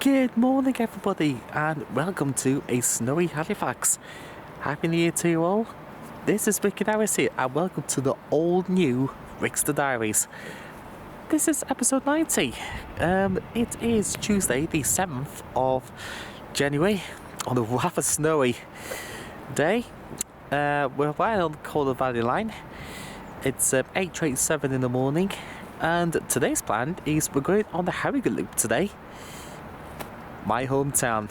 Good morning, everybody, and welcome to a snowy Halifax. Happy New Year to you all. This is Rick Harris here, and welcome to the all-new Ricster Diaries. This is episode 90. It is Tuesday, the 7th of January, on a rather snowy day. We're right on the Calder Valley line. It's 8:37 in the morning, and today's plan is we're going on the Harrogate loop today. My hometown.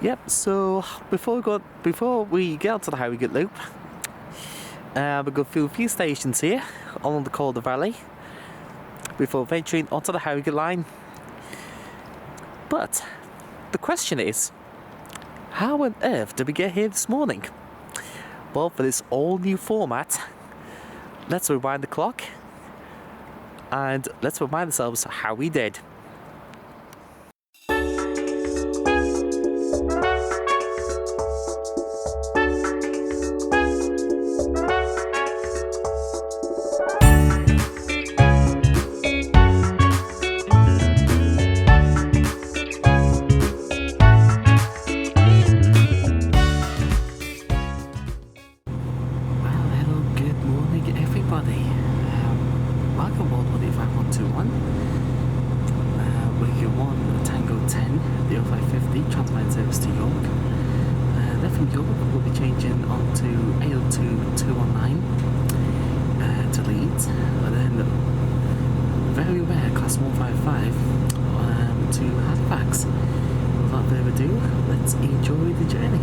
Yep, so before we get onto the Harrogate loop, we'll go through a few stations here along the Calder Valley before venturing onto the Harrogate line. But the question is, how on earth did we get here this morning? Well, for this all new format, let's rewind the clock and let's remind ourselves how we did. Welcome aboard 185-121. We're 1 Tango 10, the 0550 Transpennine service to York. Then from York we'll be changing on to 802-219 to Leeds, and then very rare class 155 to Halifax. Without further ado, let's enjoy the journey.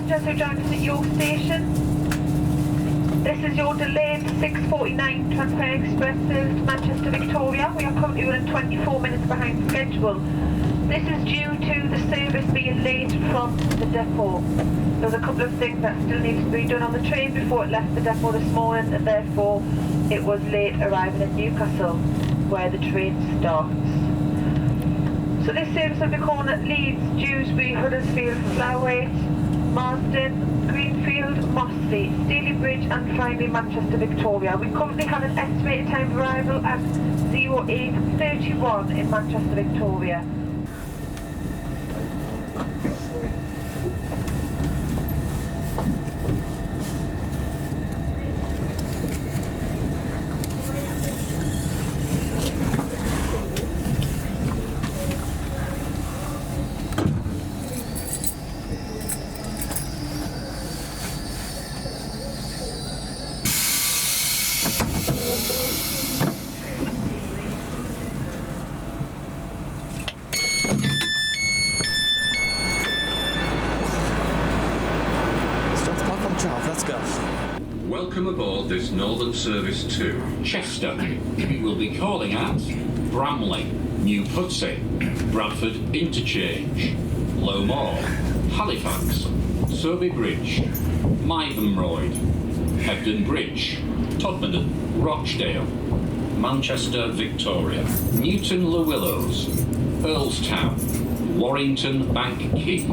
passengers who joined us at your station. This is your delayed 6:49 Transpennine Express service to Manchester Victoria. We are currently running 24 minutes behind schedule. This is due to the service being late from the depot. There was a couple of things that still needed to be done on the train before it left the depot this morning, and therefore it was late arriving in Newcastle, where the train starts. So this service will be calling at Leeds, Dewsbury, Huddersfield, Flowergate, Marsden, Greenfield, Mossley, Staley Bridge and finally Manchester Victoria. We currently have an estimated time of arrival at 08:31 in Manchester Victoria. Let's go. Welcome aboard this Northern Service to Chester. We'll be calling at Bramley, New Pudsey, Bradford Interchange, Lowmore, Halifax, Soby Bridge, Myvenroyd, Hebden Bridge, Todmorden, Rochdale, Manchester Victoria, Newton Le Willows, Earlstown, Warrington Bank Quay.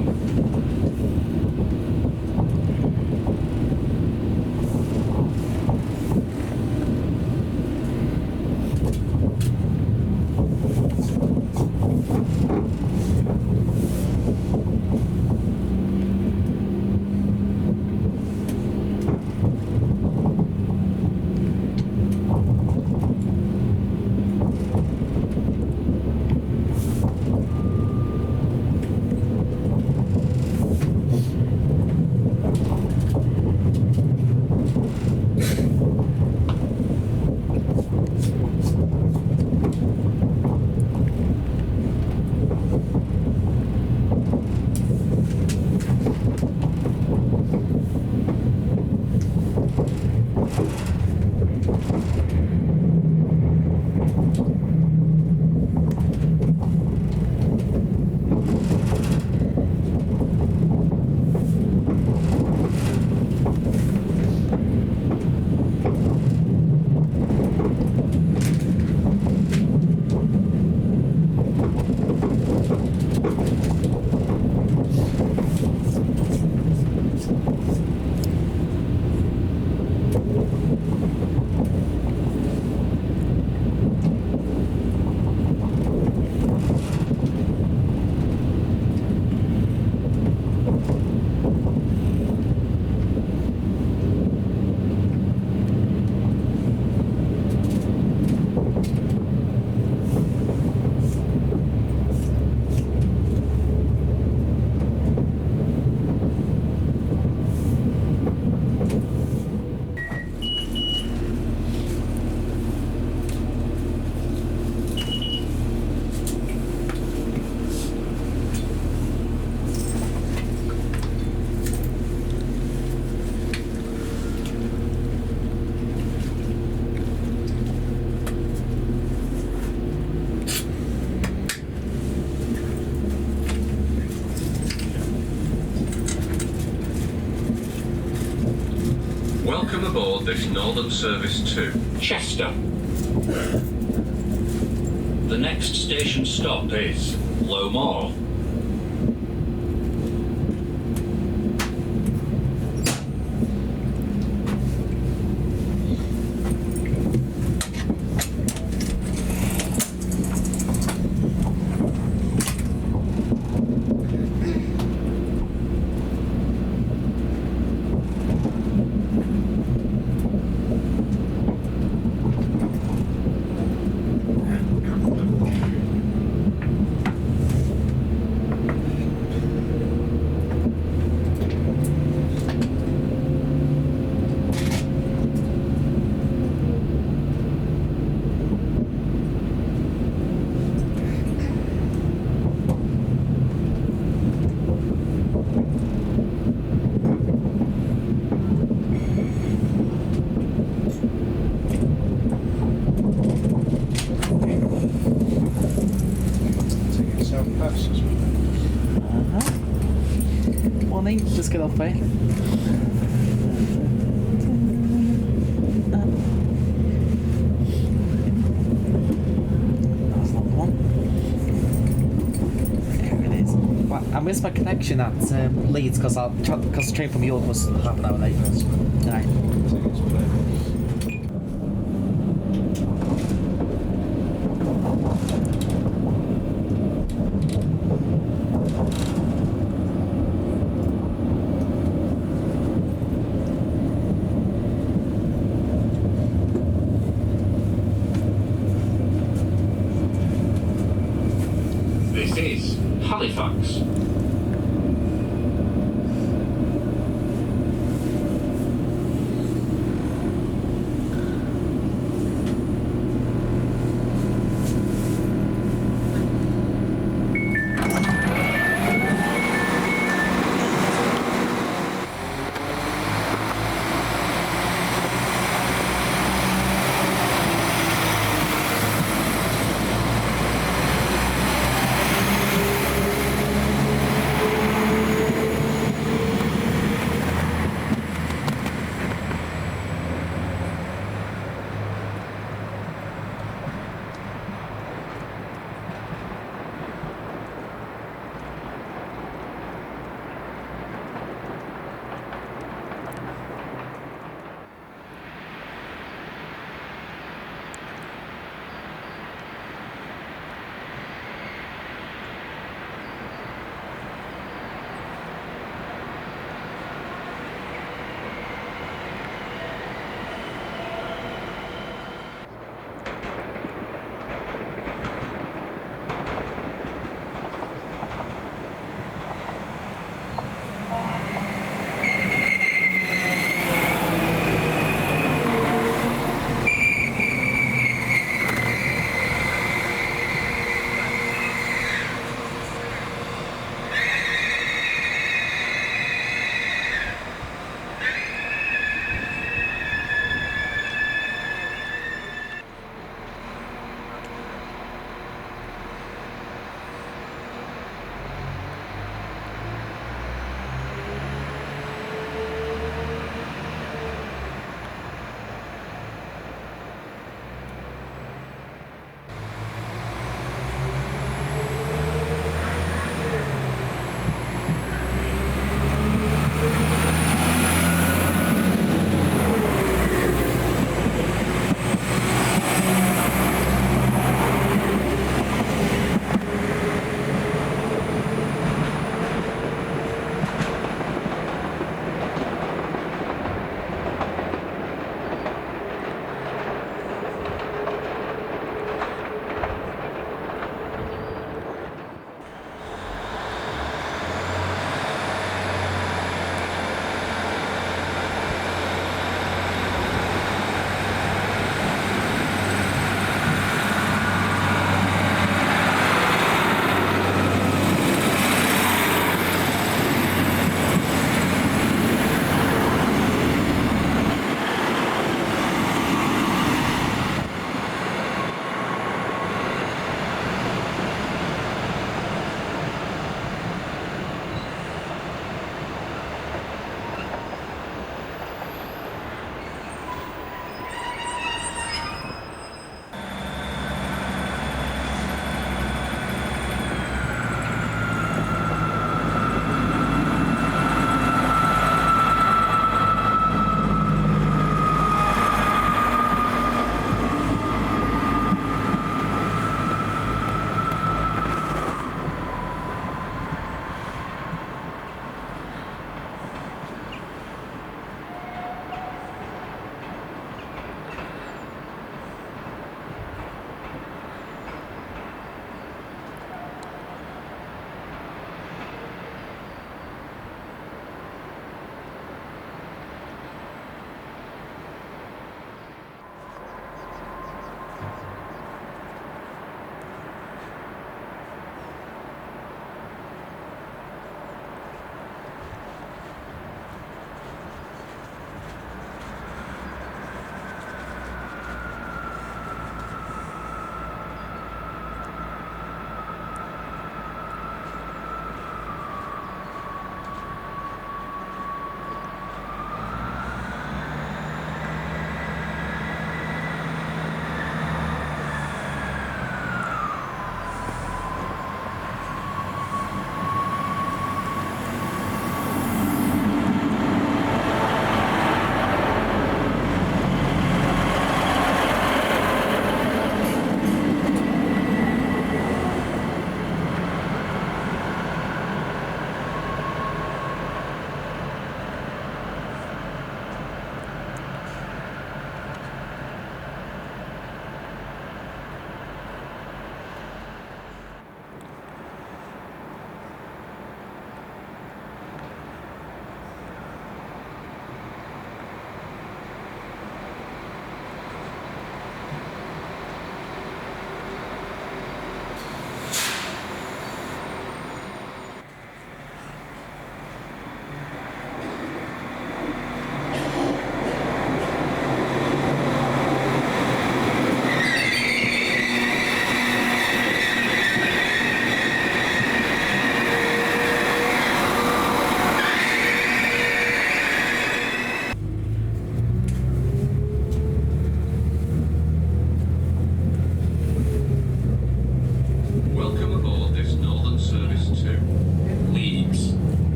Welcome aboard this Northern Service to Chester. The next station stop is Lowmore. get off there. That's not the one. There it is. Well, I missed my connection at Leeds because the train from York was half an hour late. Right. This is Halifax.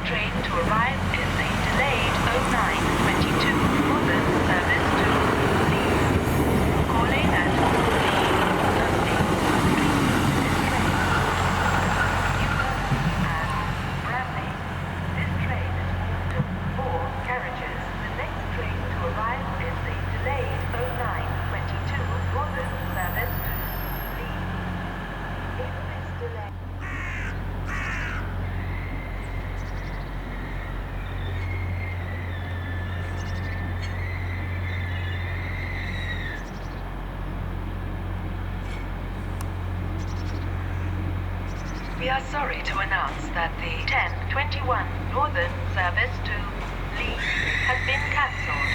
train to arrive is the delayed 0922 modern service to Leeds. Calling at Leeds Sunday Street. And Bradley. This train is moved to 4 carriages. The next train to arrive is the delayed 0922 modern service to Leeds. In this delay. We are sorry to announce that the 10:21 Northern service to Leeds has been cancelled.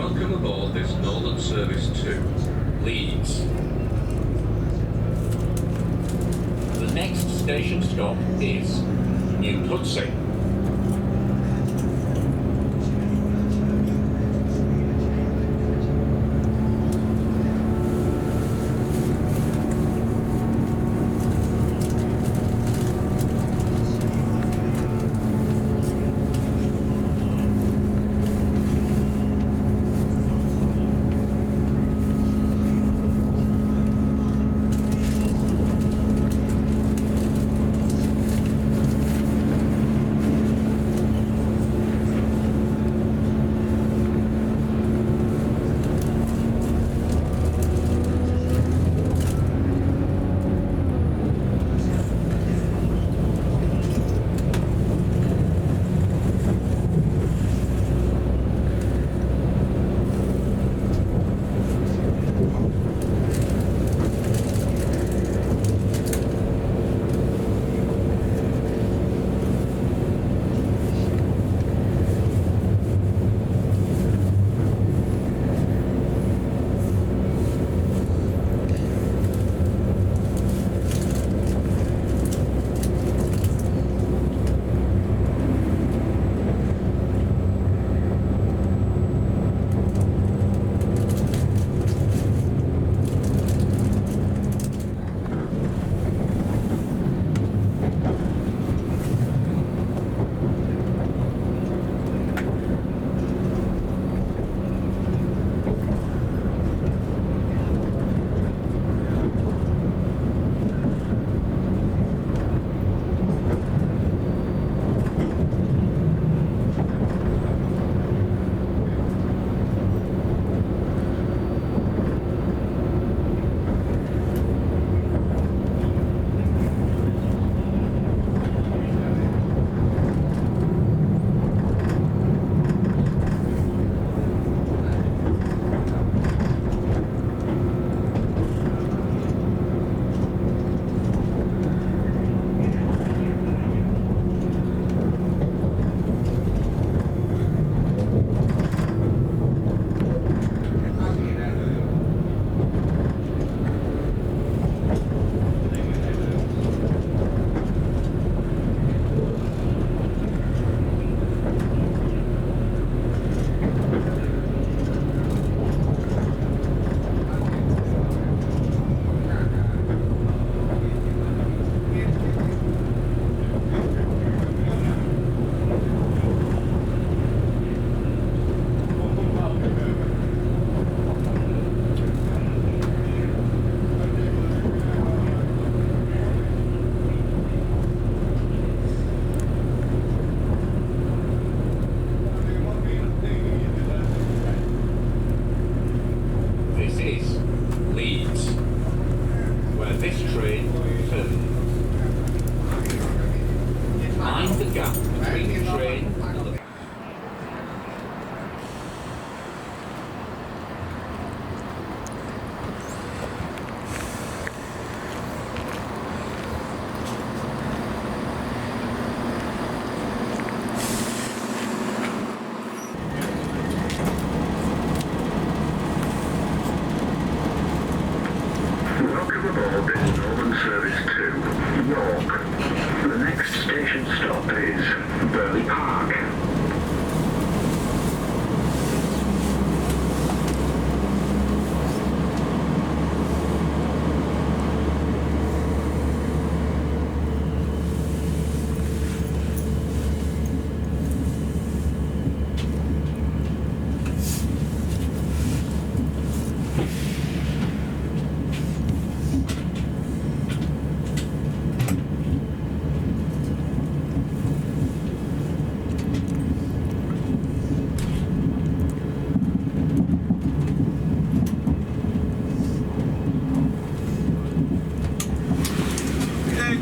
Welcome aboard this Northern Service to Leeds. The next station stop is New Pudsey.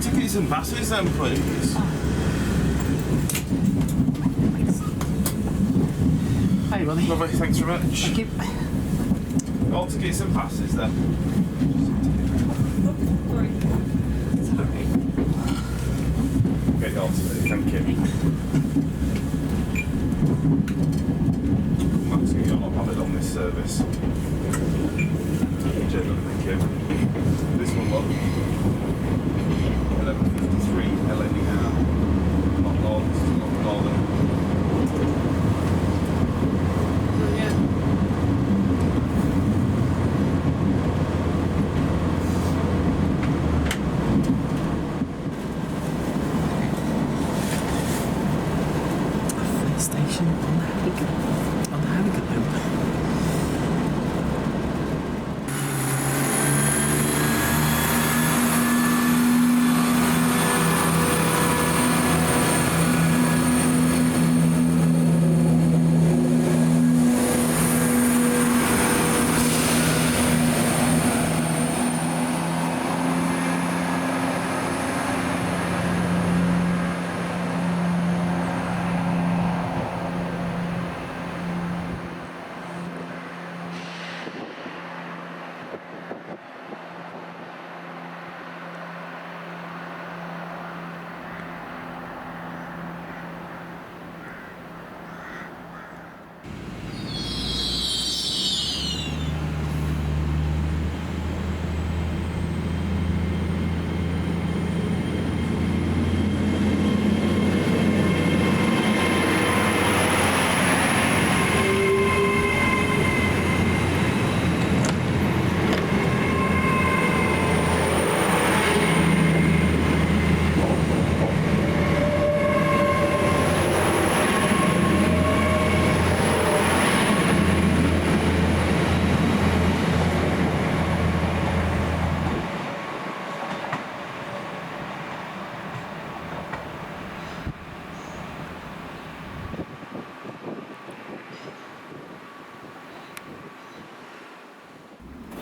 Tickets and buses then, please. Hi, buddy. Lovely, thanks very much. Thank you. All tickets and passes then. Sorry. Get it all today, thank you. Matt's going to get a lot of it on this. service. Thank you. This one, look. 11:53, LNE now. Not north, this is not northern. Station on the Harrogate loop.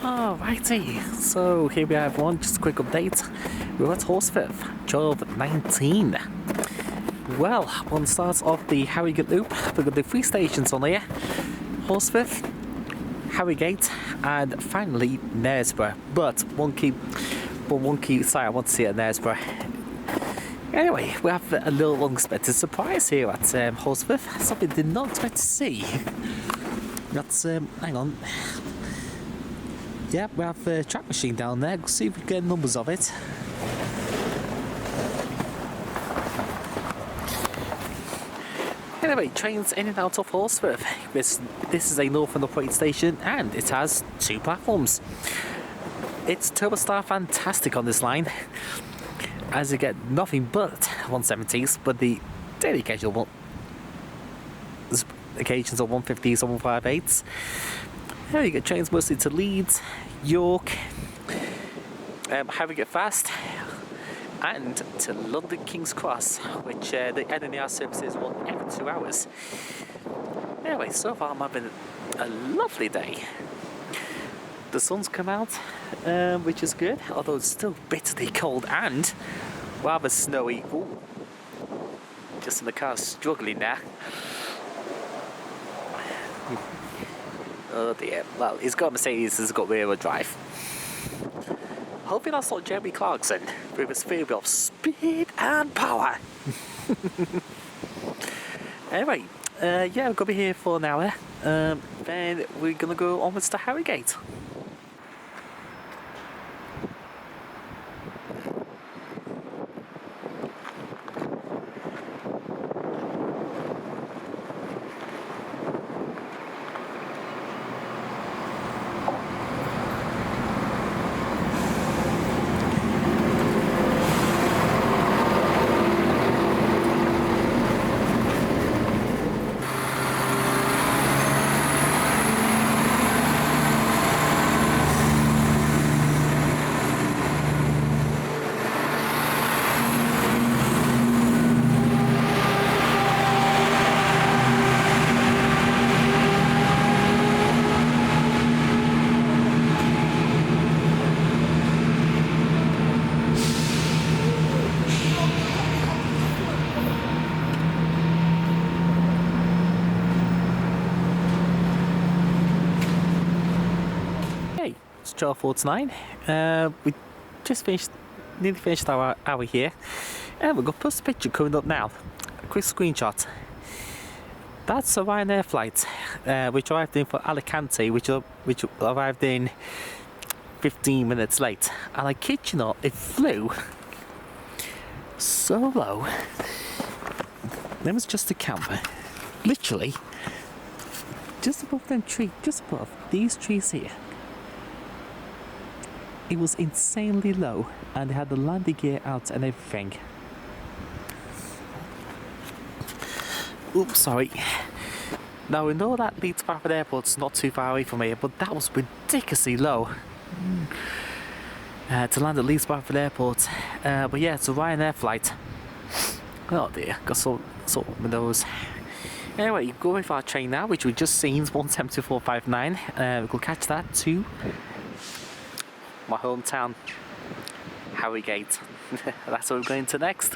Alrighty, so here we have one, just a quick update. We're at Horsforth, job 19. Well, one starts off the Harrogate loop. We've got the 3 stations on here: Horsforth, Harrogate, and finally Knaresborough. But one key, sorry, I want to see it at Knaresborough. Anyway, we have a little unexpected surprise here at Horsforth. Something I did not expect to see. That's, hang on. Yeah, we have a track machine down there. Let's see if we can get numbers of it. Anyway, trains in and out of Horsforth. This is a Northern operated station and it has 2 platforms. It's Turbostar fantastic on this line, as you get nothing but 170s, but the daily occasions of 150s and 158s. Here you get trains mostly to Leeds, York, Harrogate Fast, and to London King's Cross, which the NNR service is 1 every 2 hours. Anyway, so far I'm having a lovely day. The sun's come out, which is good, although it's still bitterly cold and rather snowy. Ooh. Just in the car, struggling now. Oh dear. Well, he's got Mercedes, he's got rear-wheel drive. Hopefully that's not Jeremy Clarkson with his theory of speed and power. Anyway, yeah, we're going to be here for an hour. Then we're going to go onwards to Harrogate. It's 12:49. We just nearly finished our hour here, and we've got post picture coming up now. A quick screenshot. That's a Ryanair flight, which arrived in for Alicante, which arrived in 15 minutes late. And I kid you not, it flew so low. There was just a camper, literally, just above them trees, just above these trees here. It was insanely low, and they had the landing gear out and everything. Oops, sorry. Now we know that Leeds Bradford Airport's not too far away from here, but that was ridiculously low to land at Leeds Bradford Airport. But yeah, it's a Ryanair flight. Oh dear, got salt up my nose. Anyway, going with our train now, which we just seen, 172459. We'll catch that to my hometown, Harrogate. That's what we're going to next.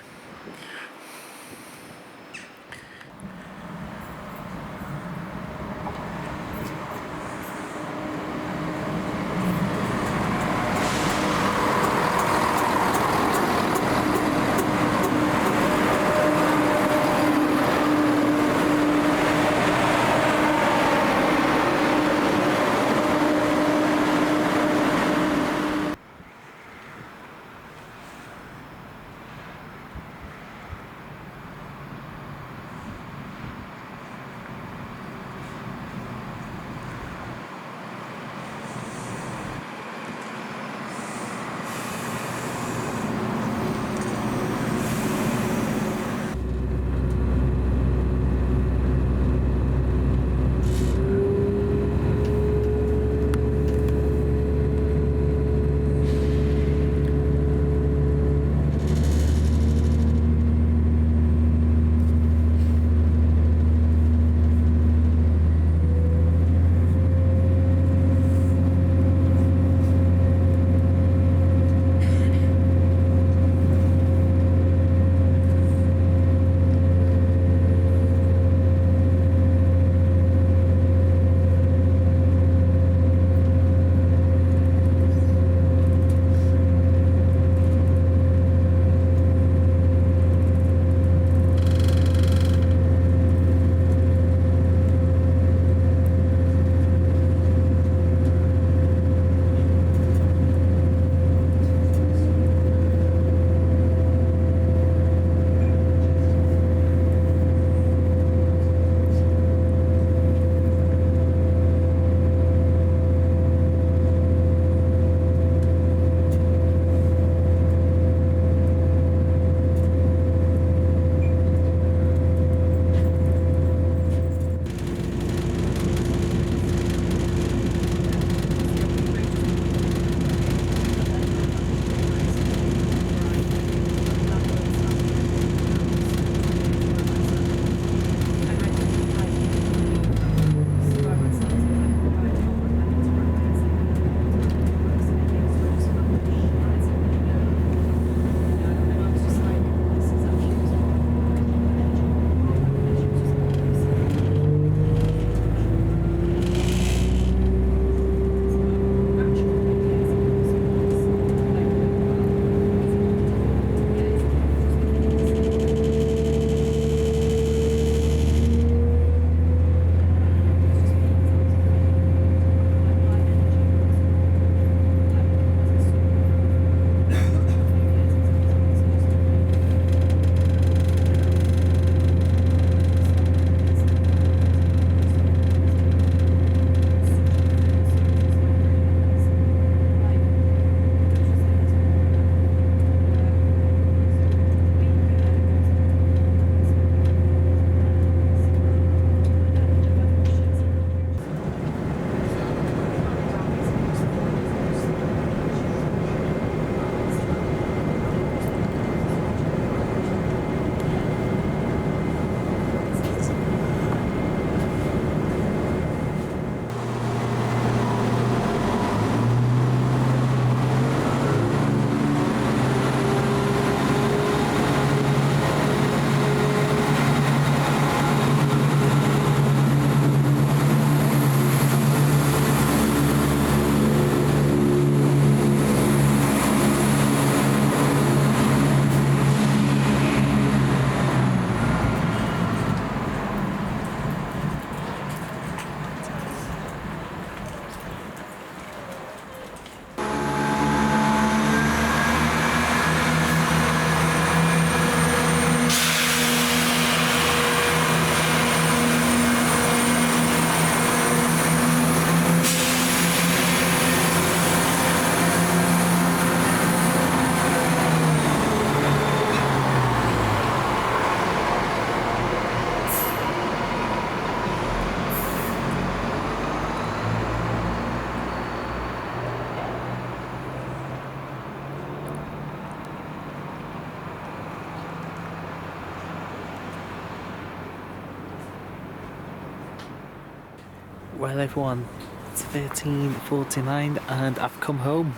Well everyone, it's 13:49 and I've come home.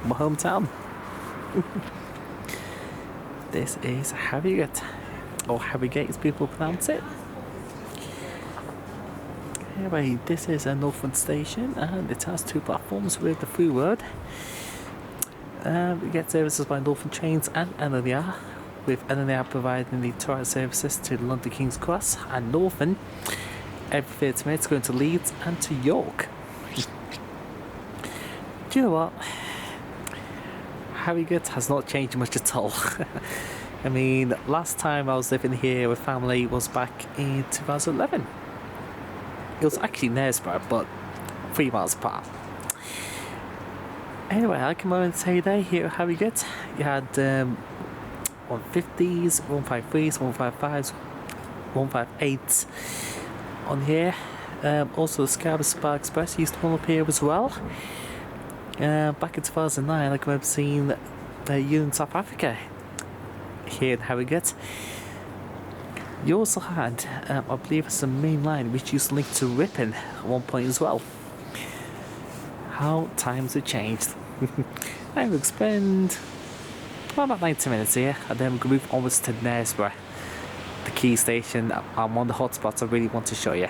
My hometown. This is Harrogate, or Harrogate as people pronounce it. Anyway, this is a Northern station and it has 2 platforms with the through road. We get services by Northern Trains and NLR, with NLR providing the tourist services to London King's Cross and Northern every 30 minutes going to Leeds and to York. Do you know what? Harrogate has not changed much at all. I mean, last time I was living here with family was back in 2011. It was actually Knaresborough, but 3 miles apart. Anyway, I came over to today here at Harrogate. You had 150s, 153s, 155s, 158s on here. Also the Scarborough Express used to run up here as well. Back in 2009 I remember seeing you in South Africa here in Harrogate. You also had, I believe it's the main line which used to link to Ripon at one point as well. How times have changed. I will spend about 90 minutes here and then we'll move onwards to Knaresborough, the key station. I'm on the hotspots I really want to show you.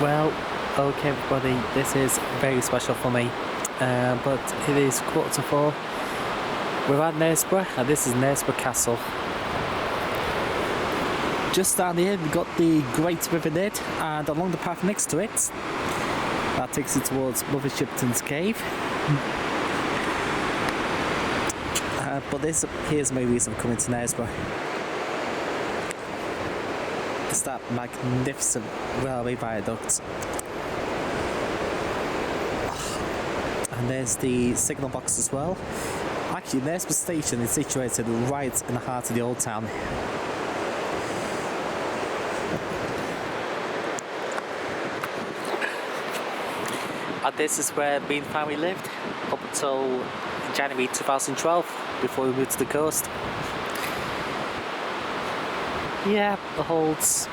Well, okay everybody, this is very special for me, but it is 3:45. We're at Knaresborough, and this is Knaresborough Castle. Just down here we've got the Great River Nid, and along the path next to it, that takes you towards Mother Shipton's Cave. But here's my reason for coming to Knaresborough. It's that magnificent railway viaduct. And there's the signal box as well. Actually, Knaresborough station is situated right in the heart of the old town. And this is where me and family lived up until January 2012, before we moved to the coast. Yeah, it holds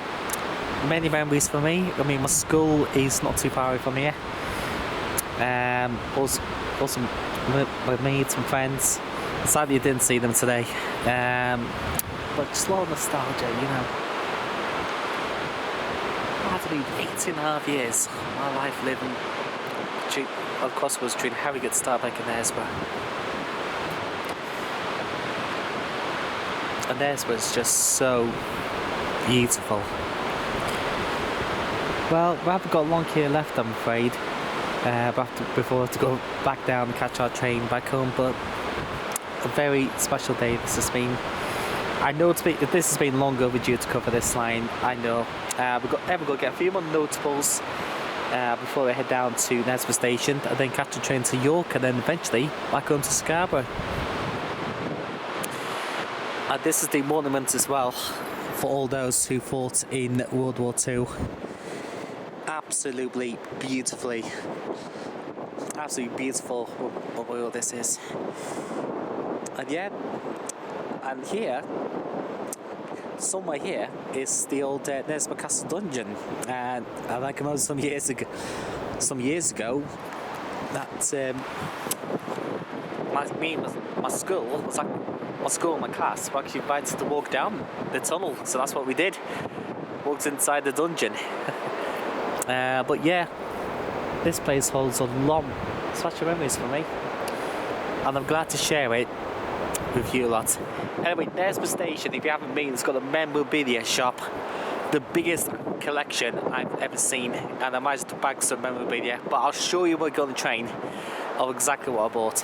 many memories for me. I mean, my school is not too far away from here. Also my mates and friends. Sadly, I didn't see them today. But just a lot of nostalgia, you know. I've been 18.5 years. My life living across was between Harrogate, Scarborough and Knaresborough. And Knaresborough is just so beautiful. Well, we haven't got long here left, I'm afraid. Before we have to go back down and catch our train back home, but a very special day this has been. I know this has been long overdue to cover this line, I know. We've got to get a few more notables before we head down to Knaresborough Station, and then catch a train to York, and then eventually back home to Scarborough. And this is the monument as well for all those who fought in World War II. Absolutely beautiful what all this is. And yeah, and here, somewhere here, is the old Knaresborough Castle dungeon. And I remember some years ago, that my school and my class were actually invited to walk down the tunnel, so that's what we did. Walked inside the dungeon. But yeah, this place holds a lot of special memories for me, and I'm glad to share it with you lot. Anyway, Knaresborough Station, if you haven't been, it's got a memorabilia shop, the biggest collection I've ever seen, and I managed to bag some memorabilia, but I'll show you when we go on the train of exactly what I bought.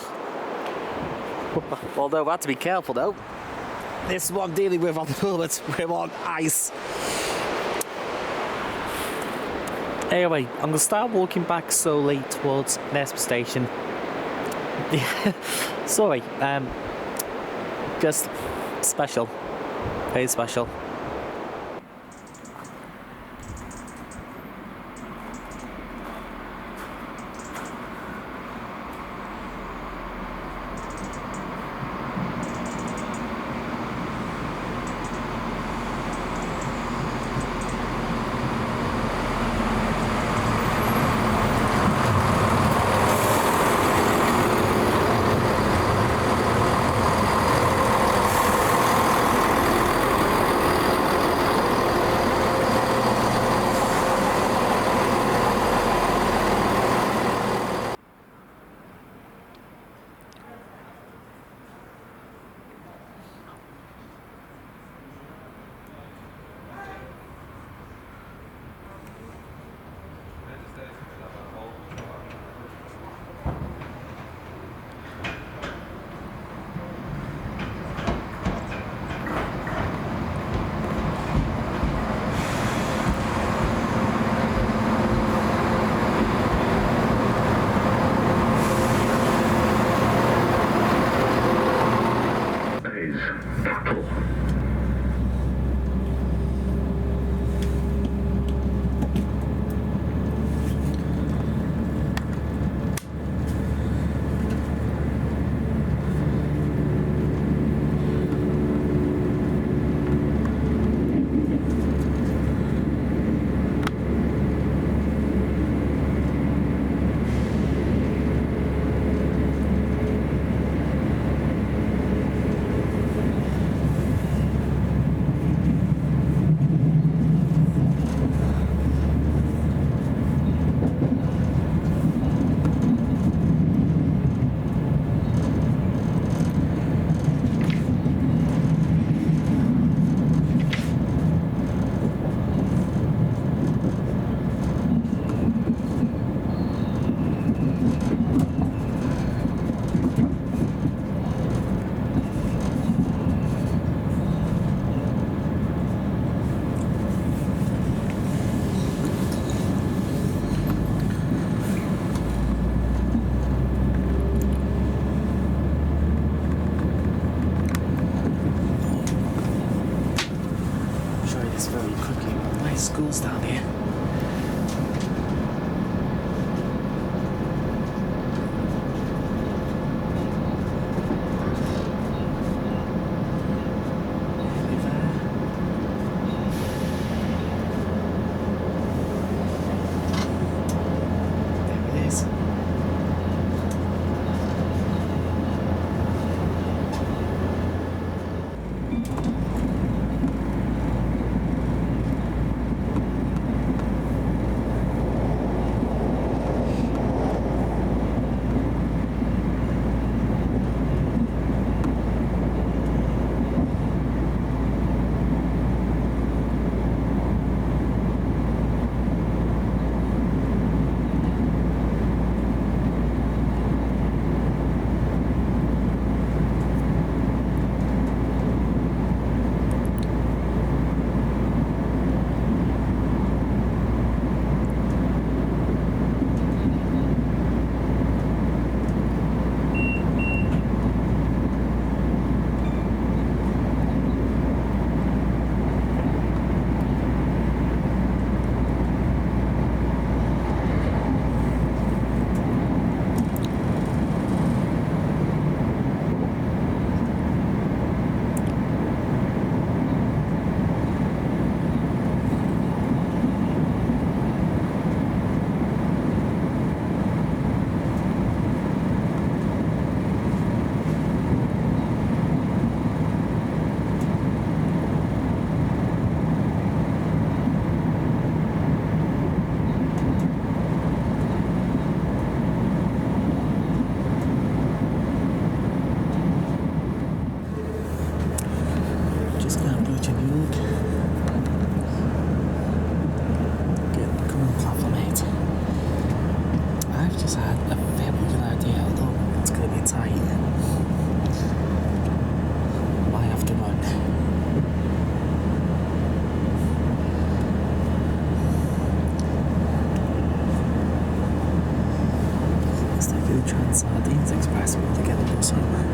Although I have to be careful though, this is what I'm dealing with on the moment. We're on ice. Anyway, I'm going to start walking back slowly towards Knaresborough Station. Sorry, just special, very special. Let's take the Transpennine Express to get the bus home.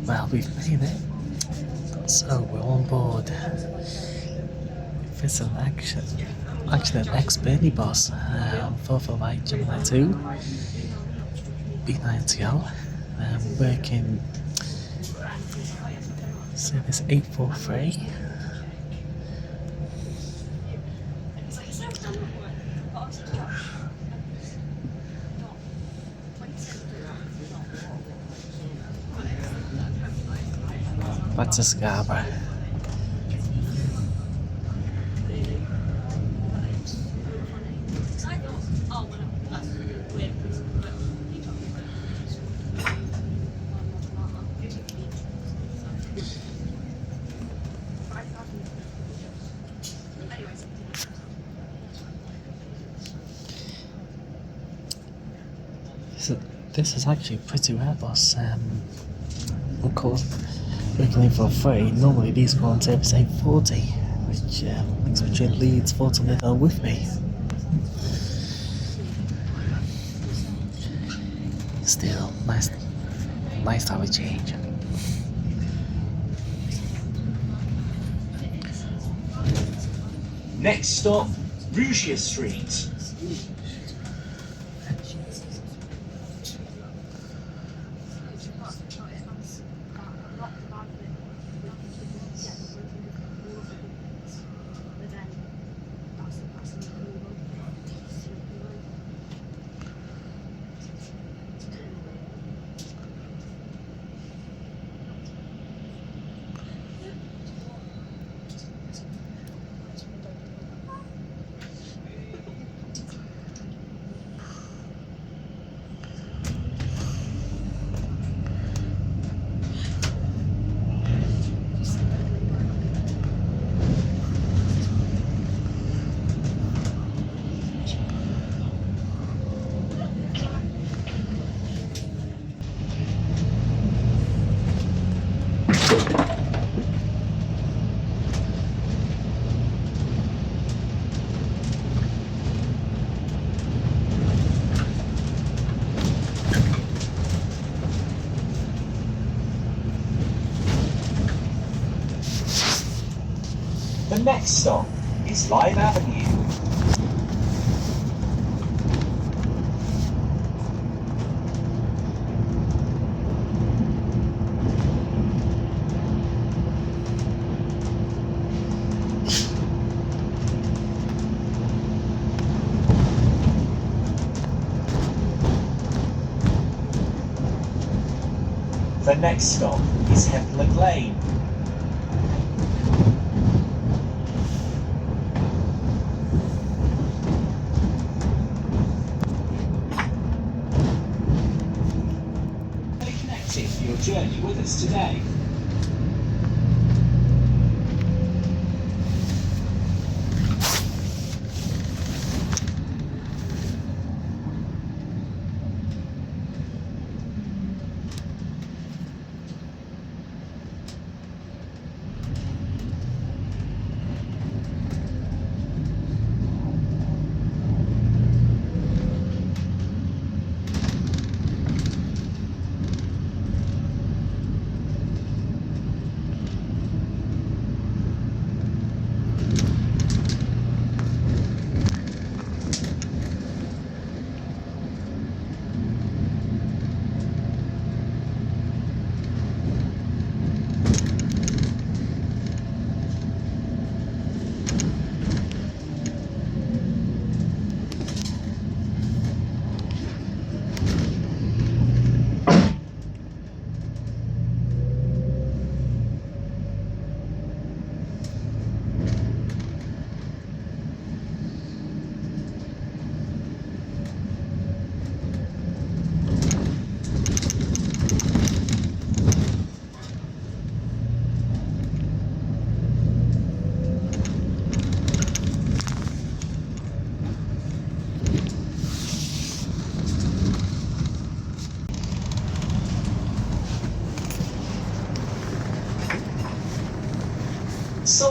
Well, we've made it. So we're on board. It's an actually an ex-Bernie boss. 449 Gemini 2 B9TL. Working service 843. Back to Scarborough. This is actually pretty rare, boss. Of course, working for free. Normally these go on service 840, which makes me between Leeds, Fortaleza with me. Still, nice to have a change. Next stop, Rougier Street. The next stop is Lime Avenue. The next stop is Hempland Lane. For your journey with us today.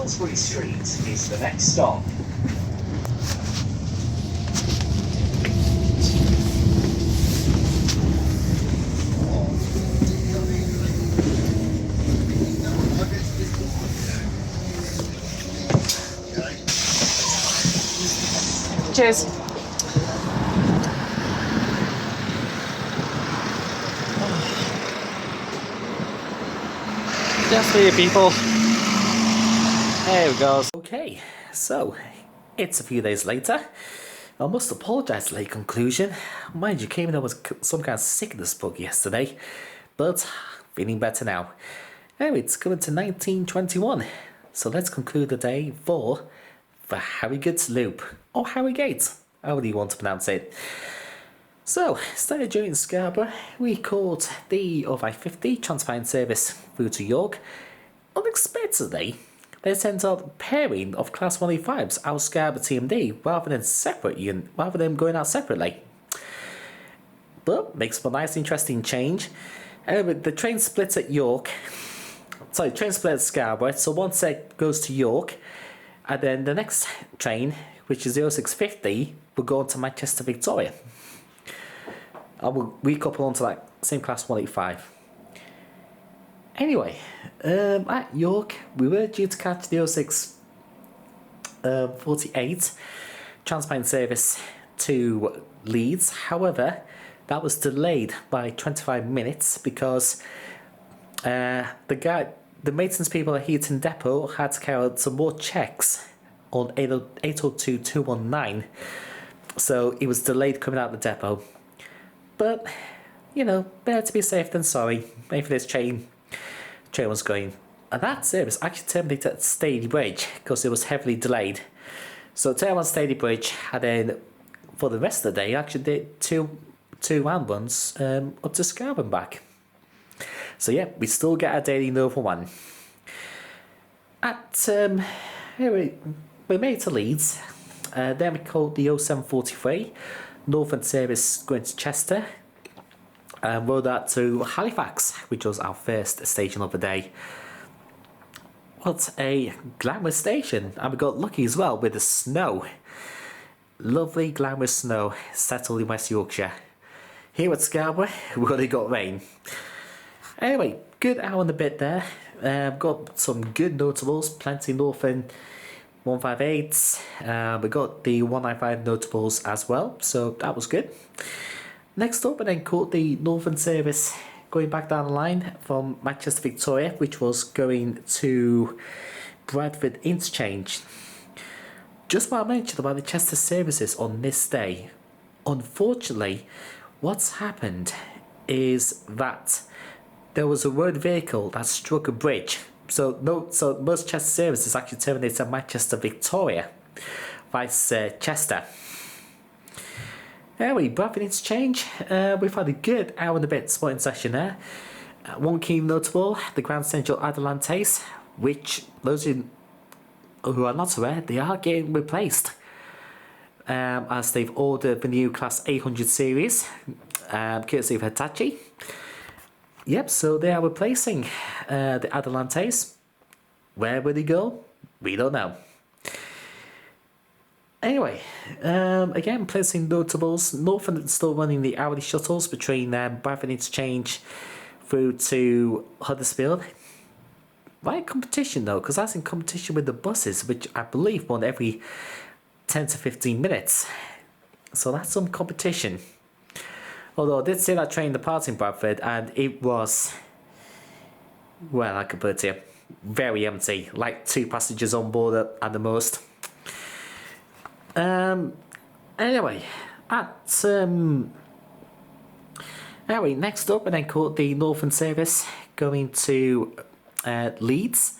Salisbury Street is the next stop. Cheers. Just for you people. There we go. Okay, so it's a few days later. I must apologise for the late conclusion. Mind you, came in, I was some kind of sickness bug yesterday, but feeling better now. Anyway, it's coming to 1921, so let's conclude the day for Harrogate Loop, or Harrogate, however you want to pronounce it. So, started during Scarborough, we caught the 0550 Transpennine service through to York. Unexpectedly, they sent out a pairing of Class 185s out Scarborough TMD rather than going out separately. But makes for a nice interesting change. The train splits at Scarborough, so one set goes to York, and then the next train, which is 0650, will go on to Manchester Victoria. I will recouple onto that same Class 185. Anyway, at York, we were due to catch the 0648 Transpennine service to Leeds. However, that was delayed by 25 minutes because the maintenance people at Heaton Depot had to carry out some more checks on 802.219, so it was delayed coming out of the depot. But, you know, better to be safe than sorry. Maybe this train was going. And that service actually terminated at Stady Bridge because it was heavily delayed. So terminated on Stady Bridge, and then for the rest of the day, actually did two round runs up to Scarborough and back. So yeah, we still get our daily Nova 1. We made it to Leeds. Then we called the 0743 Northern service going to Chester, and rode that to Halifax, which was our first station of the day. What a glamorous station, and we got lucky as well with the snow. Lovely glamorous snow settled in West Yorkshire. Here at Scarborough, we only got rain. Anyway, good hour and a bit there. Got some good notables, plenty Northern 158s. We got the 195 notables as well, so that was good. Next up, I then caught the Northern service going back down the line from Manchester Victoria, which was going to Bradford Interchange. Just what I mentioned about the Chester services on this day, unfortunately, what's happened is that there was a road vehicle that struck a bridge. So most Chester services actually terminated at Manchester Victoria, vice Chester. Anyway, Bradford Interchange, we've had a good hour and a bit spotting session there. One key notable, the Grand Central Adelantes, which those who are not aware, they are getting replaced. As they've ordered the new Class 800 series, courtesy of Hitachi. Yep, so they are replacing the Adelantes. Where will they go? We don't know. Anyway, again, placing notables. Northern is still running the hourly shuttles between Bradford Interchange through to Huddersfield. Right competition though, because that's in competition with the buses, which I believe run every 10 to 15 minutes. So that's some competition. Although I did see that train departing Bradford, and it was, well, I could put it to you, very empty, like 2 passengers on board at the most. Anyway, next up, I then caught the Northern service going to Leeds.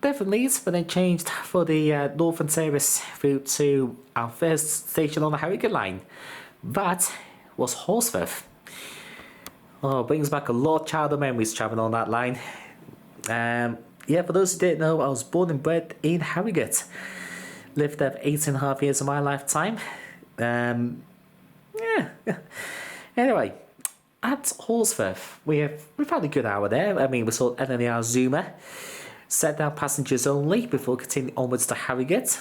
They're from Leeds, but then changed for the Northern service through to our first station on the Harrogate line. That was Horsforth. Oh, brings back a lot of childhood memories travelling on that line. Yeah, for those who didn't know, I was born and bred in Harrogate. Lived there for 8.5 years of my lifetime. Yeah. Anyway, at Horsforth, we've had a good hour there. I mean, we saw LNER Zuma. set down passengers only before continuing onwards to Harrogate.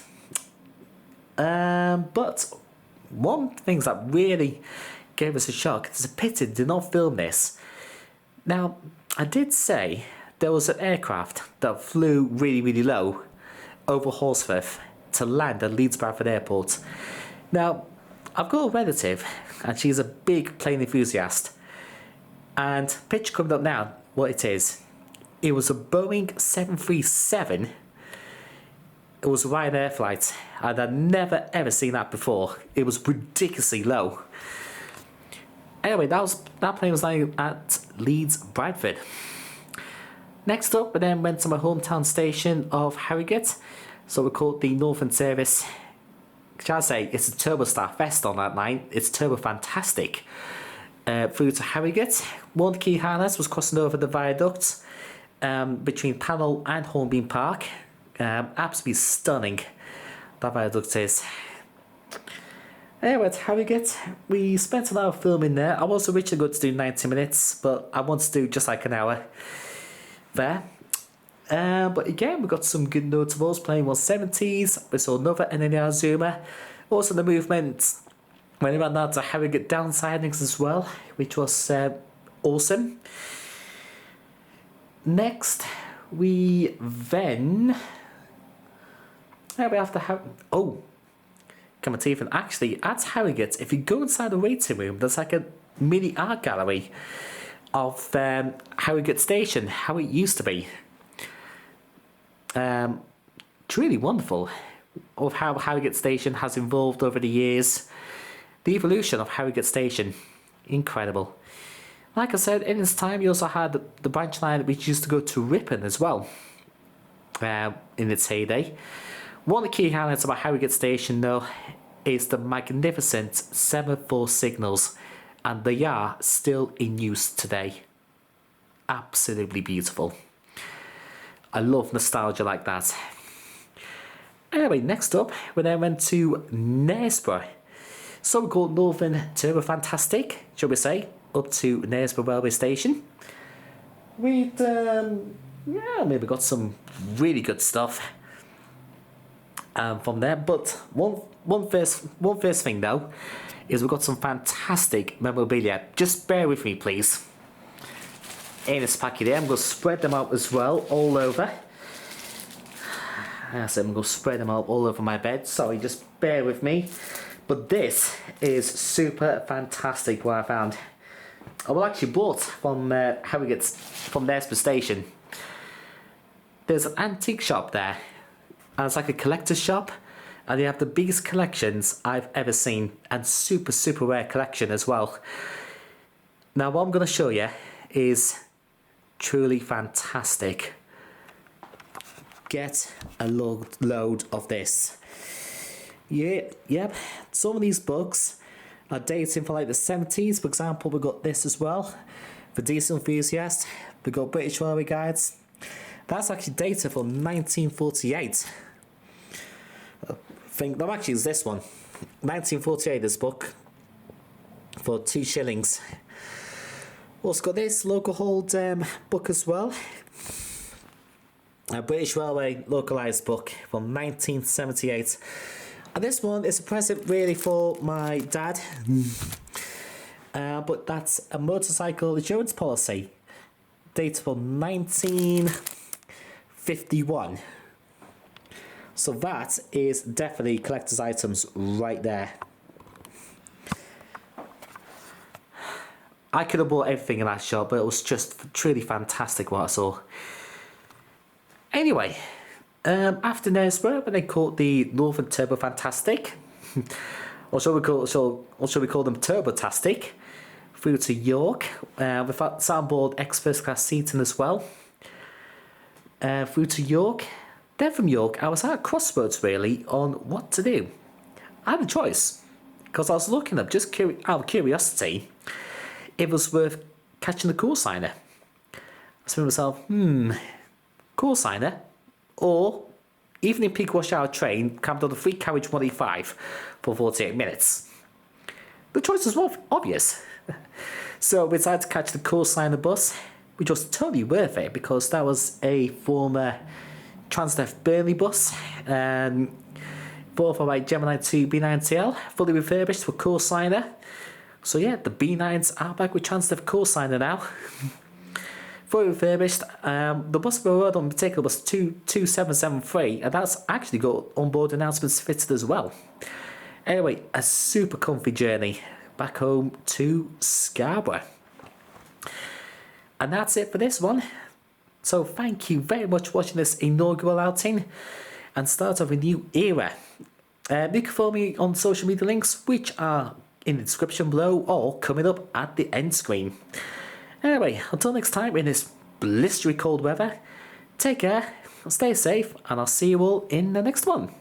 But one thing that really gave us a shock, it's a pity they did not film this. Now, I did say there was an aircraft that flew really low over Horsforth to land at Leeds Bradford Airport. Now, I've got a relative and she's a big plane enthusiast, and picture coming up now what it is. It was a Boeing 737. It was a Ryanair flight, and I'd never ever seen that before. It was ridiculously low. Anyway, that plane was lying at Leeds Bradford. Next up, we then went to my hometown station of Harrogate. So we called the Northern Service. Shall I say, it's a turbo star fest on that line. It's turbo fantastic. Through to Harrogate. One key highlight was crossing over the viaduct between Panel and Hornbeam Park. Absolutely stunning, that viaduct is. Anyway, at Harrogate, we spent an hour filming there. I was originally going to do 90 minutes, but I wanted to do just like an hour there. But again, we got some good notables playing 170s. We saw another NNR Zoomer. Also, the movement went around down to Harrogate downsidings as well, which was awesome. Next, we then. We have to have. Oh, come on, Stephen. Actually, at Harrogate, if you go inside the waiting room, there's like a mini art gallery of Harrogate Station, how it used to be. It's really wonderful of how Harrogate Station has evolved over the years. The evolution of Harrogate Station, incredible. Like I said, in its time, you also had the branch line which used to go to Ripon as well, in its heyday. One of the key highlights about Harrogate Station, though, is the magnificent semaphore signals, and they are still in use today. Absolutely beautiful. I love nostalgia like that. Anyway, next up, we then went to Knaresborough. So we called Northern Turbo Fantastic, shall we say, up to Knaresborough Railway Station. We'd, maybe got some really good stuff from there. But one first thing though, is we got some fantastic memorabilia. Just bear with me, please. In this packet here, I'm going to spread them out as well, all over. I said I'm going to spread them out all over my bed, sorry, just bear with me. But this is super fantastic what I found. I was actually bought from Harrogate, from Knaresborough Station. There's an antique shop there, and it's like a collector's shop, and they have the biggest collections I've ever seen, and super rare collection as well. Now what I'm going to show you is truly fantastic. Get a load of this. Yep. Some of these books are dating from like the 70s. For example, we've got this as well. For diesel enthusiasts, we've got British Railway Guides. That's actually dated from 1948. Actually, it's this one. 1948, this book. For 2 shillings. Also got this local hold book as well. A British Railway localised book from 1978. And this one is a present really for my dad. But that's a motorcycle insurance policy. Dated from 1951. So that is definitely collector's items right there. I could have bought everything in that shop, but it was just truly fantastic what I saw. Anyway, after Knaresborough, they called the Northern Turbo Fantastic, or shall we call them Turbotastic, through to York. We've got on board ex-first class seating as well. Through to York. Then from York, I was at a crossroads really on what to do. I had a choice, because I was looking up, just out of curiosity, it was worth catching the call signer. I said to myself, call signer, or evening peak rush hour train camped on the 3 carriage 185 for 48 minutes. The choice was obvious. So we decided to catch the call signer bus which was totally worth it because that was a former Transdev Burnley bus, followed by Gemini 2 B9TL, fully refurbished for Course-Liner. So yeah, the B9s are back with Transdev Course-Liner now. Fully refurbished. The bus we rode on in particular was 2773, and that's actually got onboard announcements fitted as well. Anyway, a super comfy journey back home to Scarborough. And that's it for this one. So thank you very much for watching this inaugural outing and start of a new era. You can follow me on social media links, which are in the description below or coming up at the end screen. Anyway, until next time in this blistery cold weather, take care, stay safe, and I'll see you all in the next one.